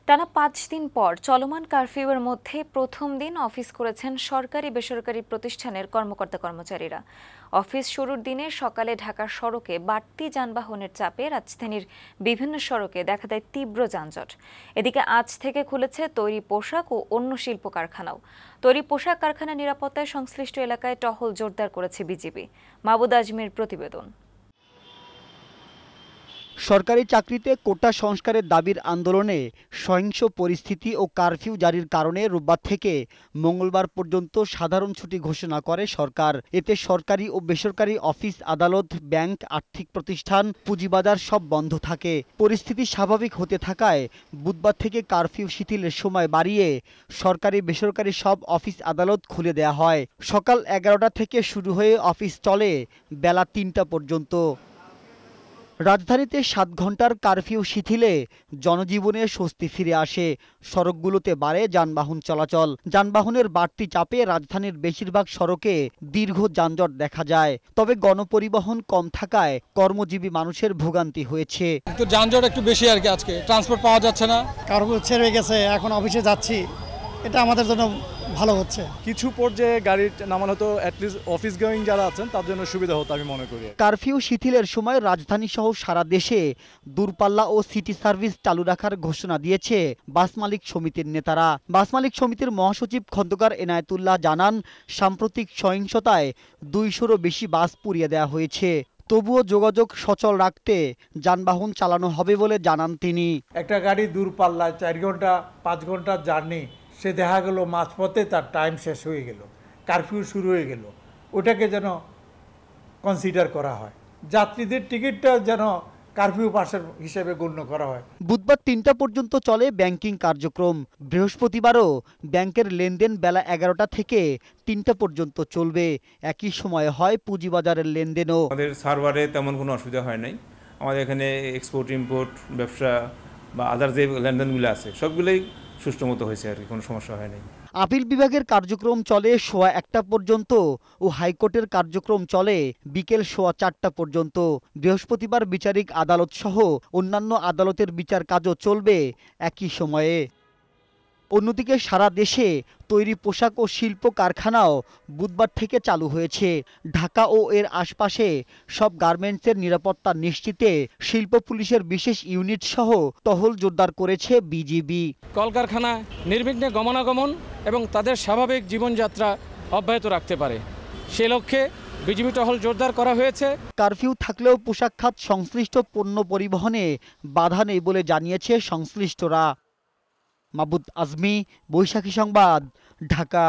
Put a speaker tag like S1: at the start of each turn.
S1: টানা ৫ দিন পর চলমান কারফিউয়ের মধ্যে প্রথম দিন অফিস করেছেন সরকারি বেসরকারি প্রতিষ্ঠানের কর্মকর্তা-কর্মচারীরা। অফিস শুরুর দিনে সকালে ঢাকার সড়কে বাড়তি যানবাহনের চাপে রাজধানীর বিভিন্ন সড়কে দেখা দেয় তীব্র যানজট। এদিকে আজ থেকে খুলেছে তৈরি পোশাক ও অন্য শিল্প কারখানাও। তৈরি পোশাক কারখানা নিরাপত্তায় সংশ্লিষ্ট এলাকায় টহল জোরদার করেছে বিজিবি। মাহবুদ আজমির প্রতিবেদন।
S2: সরকারি চাকরিতে কোটা সংস্কারের দাবির আন্দোলনে সহিংস পরিস্থিতি ও কারফিউ জারির কারণে রোববার থেকে মঙ্গলবার পর্যন্ত সাধারণ ছুটি ঘোষণা করে সরকার। এতে সরকারি ও বেসরকারি অফিস, আদালত, ব্যাংক, আর্থিক প্রতিষ্ঠান, পুঁজিবাজার সব বন্ধ থাকে। পরিস্থিতি স্বাভাবিক হতে থাকায় বুধবার থেকে কারফিউ শিথিলের সময় বাড়িয়ে সরকারি বেসরকারি সব অফিস আদালত খুলে দেয়া হয়। সকাল 11টা থেকে শুরু হয়ে অফিস চলে বেলা 3টা পর্যন্ত। রাজধানীতে 7 ঘন্টার কারফিউ শিথিলে জনজীবনে স্বস্তি ফিরে আসে। সড়কগুলোতে বাড়ে যানবাহন চলাচল। যানবাহনের বাড়তি চাপে রাজধানীর বেশিরভাগ সড়কে দীর্ঘ যানজট দেখা যায়। তবে গণপরিবহন কম থাকায় কর্মজীবী মানুষের ভোগান্তি হয়েছে।
S3: একটু যানজট একটু বেশি আর কি, আজকে ট্রান্সপোর্ট পাওয়া যাচ্ছে না।
S4: কারফিউ ছেড়ে গেছে, এখন অফিসে যাচ্ছি, এটা আমাদের জন্য ভালো হচ্ছে।
S5: কিছু পর্যায়ে গাড়ি নামানো হতো, অ্যাটলিস্ট অফিস গোয়িং যারা আছেন তার জন্য সুবিধা হতো আমি মনে করি।
S2: কারফিউ শিথিলের সময় রাজধানী সহ সারা দেশে দূরপাল্লা ও সিটি সার্ভিস চালু রাখার ঘোষণা দিয়েছে বাস মালিক সমিতির নেতারা। বাস মালিক সমিতির মহাসচিব খন্দকার এনায়েতুল্লাহ জানান, সাম্প্রতিক সহিংসতায় 200-রও বেশি বাস পুড়িয়ে দেওয়া হয়েছে। তবুও যোগাযোগ সচল রাখতে যানবাহন চালানো হবে বলে জানান তিনি।
S6: একটা গাড়ি দূরপাল্লায় 4 ঘন্টা 5 ঘন্টার জার্নি, সে দেখা গেল মাঝপথে তার টাইম শেষ হয়ে গেল, কারফিউ শুরু হয়ে গেল, ওটাকে যেন কনসিডার করা হয়, যাত্রীদের টিকিটটা যেন কারফিউ পাসের হিসেবে গণ্য করা হয়।
S2: বুধবার 3টা পর্যন্ত চলে ব্যাংকিং কার্যক্রম। বৃহস্পতিবারও ব্যাংকের লেনদেন বেলা 11টা থেকে 3টা পর্যন্ত চলবে। একই সময়ে হয় পুঁজিবাজারের লেনদেনও।
S7: আমাদের সার্ভারে তেমন কোনো অসুবিধা হয় নাই। আমাদের এখানে এক্সপোর্ট ইম্পোর্ট ব্যবসা বা আদার যে লেনদেনগুলো আছে সবগুলোই সুষ্ঠু মতো হয়েছে আর কি, কোনো সমস্যা হয় নাই।
S2: আপিল বিভাগের কার্যক্রম চলে সোয়া 1টা পর্যন্ত ও হাইকোর্টের কার্যক্রম চলে বিকেল সোয়া 4টা পর্যন্ত। বৃহস্পতিবার বিচারিক আদালত সহ অন্যান্য আদালতের বিচার কাজও চলবে একই সময়ে। অন্যদিকে সারা দেশে তৈরি পোশাক ও শিল্প কারখানাও বুধবার থেকে চালু হয়েছে। ঢাকা ও এর আশপাশে সব গার্মেন্টসের নিরাপত্তা নিশ্চিতে শিল্প পুলিশের বিশেষ ইউনিট সহ টহল জোরদার করেছে বিজিবি।
S3: কলকারখানা নির্বিঘ্নে গমনাগমন এবং তাদের স্বাভাবিক জীবনযাত্রা অব্যাহত রাখতে পারে, সে লক্ষ্যে বিজিবি টহল জোরদার করা হয়েছে।
S2: কারফিউ থাকলেও পোশাক খাত সংশ্লিষ্ট পণ্য পরিবহনে বাধা নেই বলে জানিয়েছে সংশ্লিষ্টরা। মাহবুদ আজমি, বৈশাখী সংবাদ, ঢাকা।